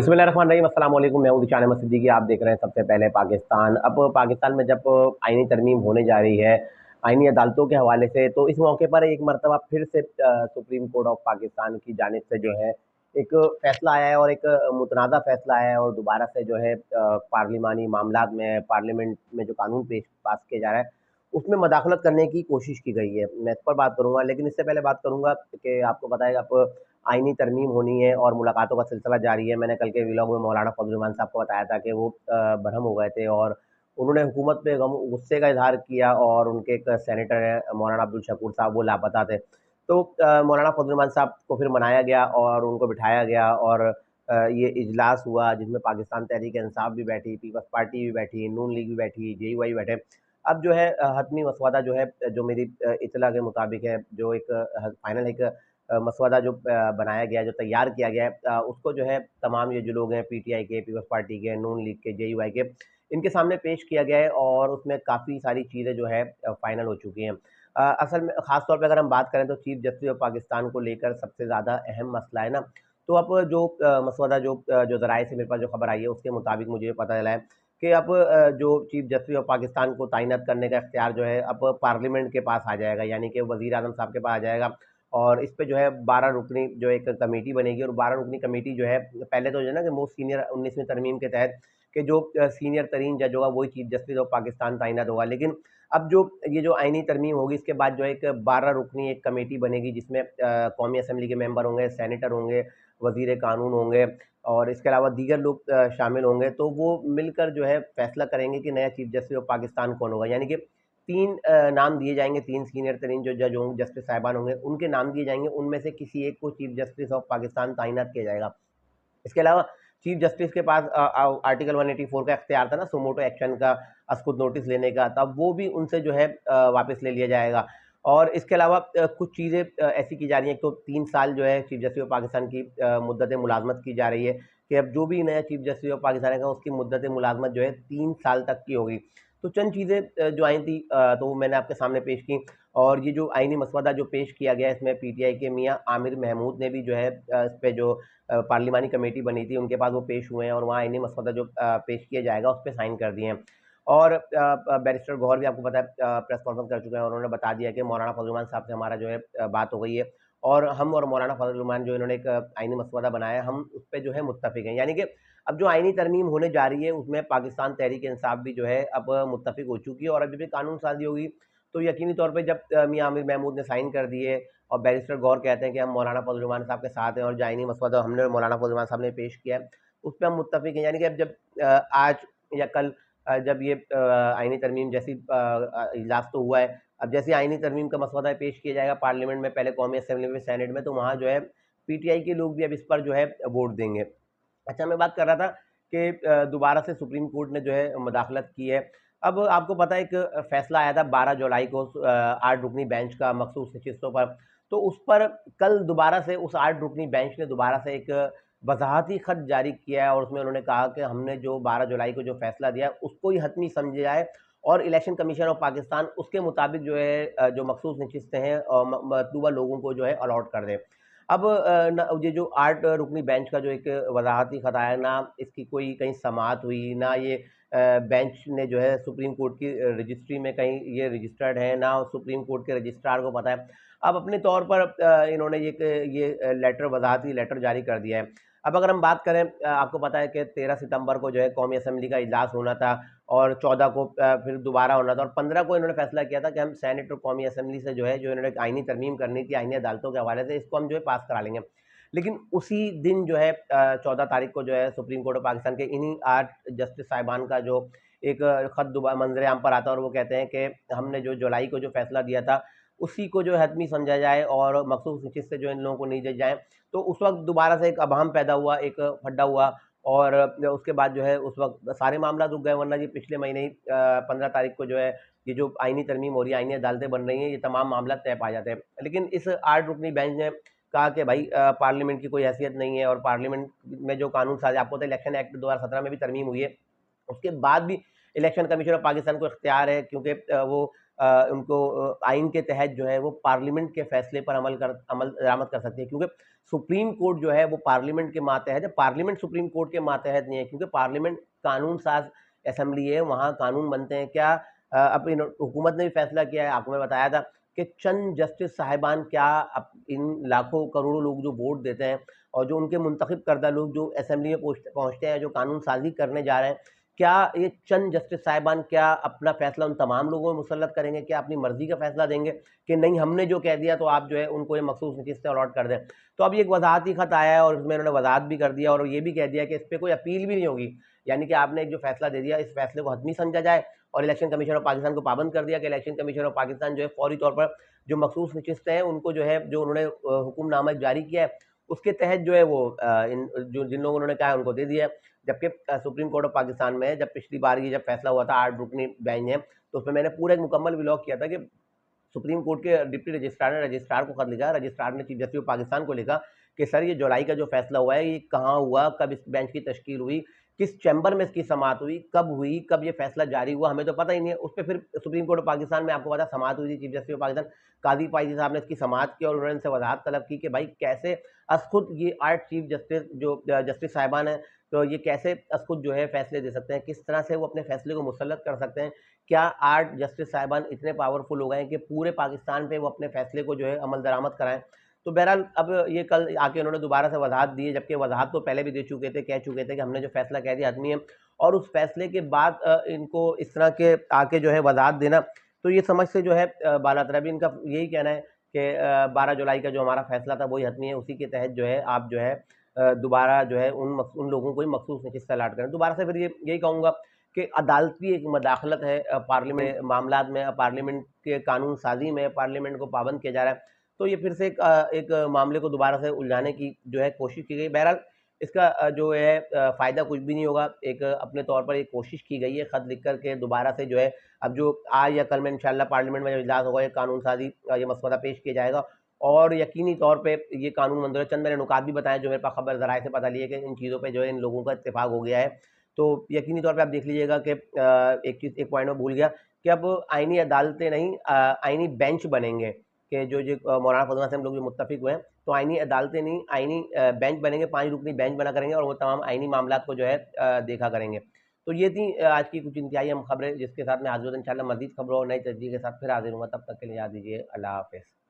बिस्मिल्लाहिर्रहमानिर्रहीम, अस्सलाम वालेकुम। मैं हूं दिशान अहमद सिद्दीकी। आप देख रहे हैं सबसे पहले पाकिस्तान। अब पाकिस्तान में जब आईनी तरमीम होने जा रही है आईनी अदालतों के हवाले से, तो इस मौके पर एक मरतबा फिर से सुप्रीम कोर्ट ऑफ पाकिस्तान की जानिब से जो है एक फैसला आया है और एक मुतनाज़ा फैसला आया है और दोबारा से जो है पार्लिमानी मामलात में, पार्लियामेंट में जो कानून पास किया जा रहा है उसमें मदाखलत करने की कोशिश की गई है। मैं इस पर बात करूंगा, लेकिन इससे पहले बात करूंगा कि आपको बताएगा आप आईनी तरमीम होनी है और मुलाकातों का सिलसिला जारी है। मैंने कल के व्लॉग में मौलाना फजल रहमान साहब को बताया था कि वो बरहम हो गए थे और उन्होंने हुकूमत पे गुस्से का इजहार किया और उनके एक सेनेटर हैं मौलाना अब्दुल शकूर साहब, वो लापता थे। तो मौलाना फजल रहमान साहब को फिर मनाया गया और उनको बिठाया गया और ये इजलास हुआ जिसमें पाकिस्तान तहरीक इंसाफ भी बैठी, पीपल्स पार्टी भी बैठी, नून लीग भी बैठी, JUI बैठे। अब जो है हतमी मसवदा जो है, जो मेरी इतला के मुताबिक है, जो एक फाइनल एक मसवदा जो बनाया गया है, जो तैयार किया गया है, उसको जो है तमाम ये जो लोग हैं PTI के, पीपल्स पार्टी के, नून लीग के, JUI के, इनके सामने पेश किया गया है और उसमें काफ़ी सारी चीज़ें जो है फाइनल हो चुकी हैं। असल में ख़ास तौर पे अगर हम बात करें तो चीफ जस्टिस ऑफ पाकिस्तान को लेकर सबसे ज़्यादा अहम मसला है ना, तो अब जो मसवदा जो ज़राए से मेरे पास जो खबर आई है उसके मुताबिक मुझे ये पता चला है कि अब जो चीफ जस्टिस ऑफ पाकिस्तान को तैनात करने का इख्तियार जो है अब पार्लियामेंट के पास आ जाएगा, यानी कि वज़ीर आज़म साहब के पास आ जाएगा। और इस पे जो है 12 रुकनी जो एक कमेटी बनेगी और 12 रुकनी कमेटी जो है, पहले तो जो है ना कि मोस्ट सीनियर 19वीं तरमीम के तहत कि जो सीनियर तरीन जज होगा वही चीफ जस्टिस ऑफ पाकिस्तान तैनात होगा। लेकिन अब जो ये जो आईनी तरमीम होगी इसके बाद जो है एक 12 रुकनी एक कमेटी बनेगी जिसमें कौमी असम्बली के मेंबर होंगे, सेनेटर होंगे, वजीर कानून होंगे और इसके अलावा दीगर लोग शामिल होंगे। तो वो मिलकर जो है फैसला करेंगे कि नया चीफ जस्टिस ऑफ पाकिस्तान कौन होगा। यानी कि 3 नाम दिए जाएंगे, 3 सीनियर तरीन जो जज होंगे, जस्टिस साहिबान होंगे, उनके नाम दिए जाएंगे। उनमें से किसी एक को चीफ जस्टिस ऑफ पाकिस्तान तैनात किया जाएगा। इसके अलावा चीफ जस्टिस के पास आर्टिकल 184 का इख्तियार था ना, सुमोटो एक्शन का, असकुत नोटिस लेने का, तब वो भी उनसे जो है वापस ले लिया जाएगा। और इसके अलावा कुछ चीज़ें ऐसी की जा रही हैं। एक तो 3 साल जो है चीफ जस्टिस ऑफ पाकिस्तान की मुद्दत मुलाजमत की जा रही है कि अब जो भी नया चीफ जस्टिस ऑफ पाकिस्तान है उसकी मुद्दत मुलाजमत जो है 3 साल तक की होगी। तो चंद चीज़ें जो आई थी तो मैंने आपके सामने पेश की। और ये जो आईनी मसवदा जो पेश किया गया इसमें PTI के मियाँ आमिर महमूद ने भी जो है इस पर जो पार्लिमानी कमेटी बनी थी उनके पास वो पेश हुए हैं और वहाँ आईनी मसवदा जो पेश किया जाएगा उस पर साइन कर दिए हैं। और बैरिस्टर गौहर भी आपको पता है प्रेस कॉन्फ्रेंस कर चुके हैं और उन्होंने बता दिया कि मौलाना फजल रहमान साहब से हमारा जो है बात हो गई है और हम और मौलाना फजल रहमान जो इन्होंने एक आईनी मसवदा बनाया है, हम उस पर जो है मुत्तफिक हैं। यानी कि अब जो आईनी तरमीम होने जा रही है उसमें पाकिस्तान तहरीक इंसाफ भी जो है अब मुत्तफिक हो चुकी है और अब जब ये कानून साजी होगी तो यकीनी तौर पे जब मियां आमिर महमूद ने साइन कर दिए और बैरिस्टर गौर कहते हैं कि हम मौलाना फजल रहमान साहब के साथ हैं और जो आईनी मसवदा हमने मौलाना फजल रहमान साहब ने पेश किया है उस पर हम मुत्तफिक हैं। यानी कि अब जब आज या कल जब ये आईनी तरमीम जैसी इजलास तो हुआ है, अब जैसे आईनी तरमीम का मसवदा पेश किया जाएगा पार्लियामेंट में, पहले कौमी असम्बली में, सेनेट में, तो वहाँ जो है PTI के लोग भी अब इस पर जो है वोट देंगे। अच्छा, मैं बात कर रहा था कि दोबारा से सुप्रीम कोर्ट ने जो है मुदाखलत की है। अब आपको पता है एक फैसला आया था 12 जुलाई को 8 रुकनी बेंच का मखसूस नशिस्तों पर, तो उस पर कल दोबारा से उस 8 रुकनी बेंच ने दोबारा से एक वजाहती खत जारी किया है और उसमें उन्होंने कहा कि हमने जो 12 जुलाई को जो फैसला दिया है उसको ही हतमी समझा जाए और इलेक्शन कमीशन ऑफ पाकिस्तान उसके मुताबिक जो है जो मखसूस नशिस्तें हैं और मतलूबा लोगों को जो है अलॉट कर दे। अब ये जो 8 रुकनी बेंच का जो एक वजाहती खत आया, ना इसकी कोई कहीं समाअत हुई, ना ये बेंच ने जो है सुप्रीम कोर्ट की रजिस्ट्री में कहीं ये रजिस्टर्ड है, ना सुप्रीम कोर्ट के रजिस्ट्रार को पता है। अब अपने तौर पर इन्होंने ये लेटर, वजाहती लेटर जारी कर दिया है। अब अगर हम बात करें, आपको पता है कि 13 सितंबर को जो है कौमी असम्बली का इजलास होना था और 14 को फिर दोबारा होना था और 15 को इन्होंने फैसला किया था कि हम सेनेट और कौमी असम्बली से जो है जो इन्होंने आईनी तरमीम करनी थी आईनी अदालतों के हवाले से, इसको हम जो है पास करा लेंगे। लेकिन उसी दिन जो है 14 तारीख को जो है सुप्रीम कोर्ट ऑफ पाकिस्तान के इन्हीं 8 जस्टिस साहिबान का जो एक खत दोबारा मंजर आम पर आता है और वो कहते हैं कि हमने जो जुलाई को जो फैसला दिया था उसी को जो है हतमी समझा जाए और मखसूस नशिस्त से जो इन लोगों को नहीं दी जाए। तो उस वक्त दोबारा से एक अभाम पैदा हुआ, एक फड्डा हुआ और उसके बाद जो है उस वक्त सारे मामला रुक गए, वरना ये पिछले महीने ही 15 तारीख को जो है ये जो आईनी तरमीम हो रही है, आईनी अदालतें बन रही हैं, ये तमाम मामला तय पा जाते हैं। लेकिन इस 8 रुकनी बेंच ने कहा कि भाई पार्लियामेंट की कोई हैसियत नहीं है और पार्लियामेंट में जो कानून साज, आपको तो इलेक्शन एक्ट 2017 में भी तरमीम हुई है, उसके बाद भी इलेक्शन कमीशन ऑफ पाकिस्तान को इख्तियार है क्योंकि वो उनको आइन के तहत जो है वो पार्लियामेंट के फैसले पर अमल दरामद कर सकती है, क्योंकि सुप्रीम कोर्ट जो है वो पार्लियामेंट के मातहत है। पार्लियामेंट सुप्रीम कोर्ट के मातहत नहीं है, क्योंकि पार्लियामेंट कानून साज असेंबली है, वहाँ कानून बनते हैं। क्या अब इन हुकूमत ने भी फैसला किया है, आपको मैं बताया था कि चंद जस्टिस साहिबान क्या इन लाखों करोड़ों लोग जो वोट देते हैं और जो उनके मुंतखब करदा लोग जो असेंबली में पहुँचते हैं, जो कानून साजी करने जा रहे हैं, क्या ये चंद जस्टिस साहिबान क्या अपना फैसला उन तमाम लोगों में मुसल्लत करेंगे? क्या अपनी मर्जी का फैसला देंगे कि नहीं, हमने जो कह दिया तो आप जो है उनको ये मखसूस नशिस्त अलॉट कर दें? तो अब ये एक वजाहती खत आया है और इसमें उन्होंने वजाहत भी कर दिया और ये भी कह दिया कि इस पर कोई अपील भी नहीं होगी, यानी कि आपने एक जो फैसला दे दिया, इस फैसले को हतमी समझा जाए। और इलेक्शन कमीशन ऑफ पाकिस्तान को पाबंद कर दिया कि इलेक्शन कमीशन ऑफ पाकिस्तान जो है फौरी तौर पर जो मखसूस नशिस्त हैं उनको जो है, जो उन्होंने हुक्मनामा जारी किया है उसके तहत जो है वो इन जो जिन लोगों ने कहा है उनको दे दिया है। जबकि सुप्रीम कोर्ट ऑफ पाकिस्तान में जब पिछली बार ये जब फैसला हुआ था 8 रुकनी बेंच ने, तो उसमें मैंने पूरा एक मुकम्मल व्लॉग किया था कि सुप्रीम कोर्ट के डिप्टी रजिस्ट्रार ने रजिस्ट्रार को खत लिखा, रजिस्ट्रार ने चीफ जस्टिस ऑफ पाकिस्तान को लिखा कि सर ये जुलाई का जो फैसला हुआ है ये कहाँ हुआ, कब इस बेंच की तश्कील हुई, किस चैम्बर में इसकी समात हुई, कब ये फैसला जारी हुआ, हमें तो पता ही नहीं है। उस पर फिर सुप्रीम कोर्ट ऑफ पाकिस्तान में आपको पता समात हुई थी, चीफ जस्टिस ऑफ पाकिस्तान काजी पाइजी साहब ने इसकी समात की और उन्होंने इनसे वजाहत तलब की कि भाई कैसे खुद ये 8 चीफ जस्टिस जो जस्टिस साहिबान हैं, तो ये कैसे खुद जो है फैसले दे सकते हैं, किस तरह से वो अपने फैसले को मुसल्लत कर सकते हैं। क्या 8 जस्टिस साहिबान इतने पावरफुल हो गए हैं कि पूरे पाकिस्तान पे वो अपने फैसले को जो है अमल दरामद कराएं? तो बहरहाल अब ये कल आके उन्होंने दोबारा से वजाहत दी है, जबकि वजाहत तो पहले भी दे चुके थे, कह चुके थे कि हमने जो फैसला कह दिया आदमी है। और उस फैसले के बाद इनको इस तरह के आके जो है वजाहत देना, तो ये समझ से जो है बालातर अभी इनका यही कहना है कि 12 जुलाई का जो हमारा फैसला था वही हतमी है, उसी के तहत जो है आप जो है दोबारा जो है उन लोगों को ही मखसूस नशिस्त अलाट करें। दोबारा से फिर ये यही कहूँगा कि अदालती एक मदाखलत है पार्लियामेंट मामलात में, पार्लियामेंट के कानून साजी में पार्लियामेंट को पाबंद किया जा रहा है। तो ये फिर से एक मामले को दोबारा से उलझाने की जो है कोशिश की गई। बहरहाल इसका जो है फ़ायदा कुछ भी नहीं होगा। एक अपने तौर पर एक कोशिश की गई है ख़त लिख कर के दोबारा से जो है, अब जो आज या कल में इंशाल्लाह पार्लियामेंट में जब इजलास होगा, ये कानून साजी ये मसवदा पेश किया जाएगा और यकीनी तौर पे ये कानून मंजूर है। चंद मैंने नुकात भी बताए जो मेरे पास खबर ज़राए से पता लिए कि इन चीज़ों पे जो है इन लोगों का इत्तेफाक हो गया है। तो यकीनी तौर पे आप देख लीजिएगा कि एक पॉइंट में भूल गया कि अब आईनी अदालतें नहीं आईनी बेंच बनेंगे, कि जो मौलाना फजल से हम लोग जो मुत्तफिक हुए हैं, तो आईनी अदालतें नहीं आईनी बेंच बनेंगे, 5 रुकनी बेंच बना करेंगे और वो तमाम आईनी मामलात को जो है देखा करेंगे। तो ये थी आज की कुछ इंतहाई अहम खबरें, जिसके साथ मैं हाजिर इंशाल्लाह मज़ीद खबरों और नई तस्दीक के साथ फिर हाजिर हूँगा। तब तक के लिए याद दीजिए, अल्लाह हाफ़िज़।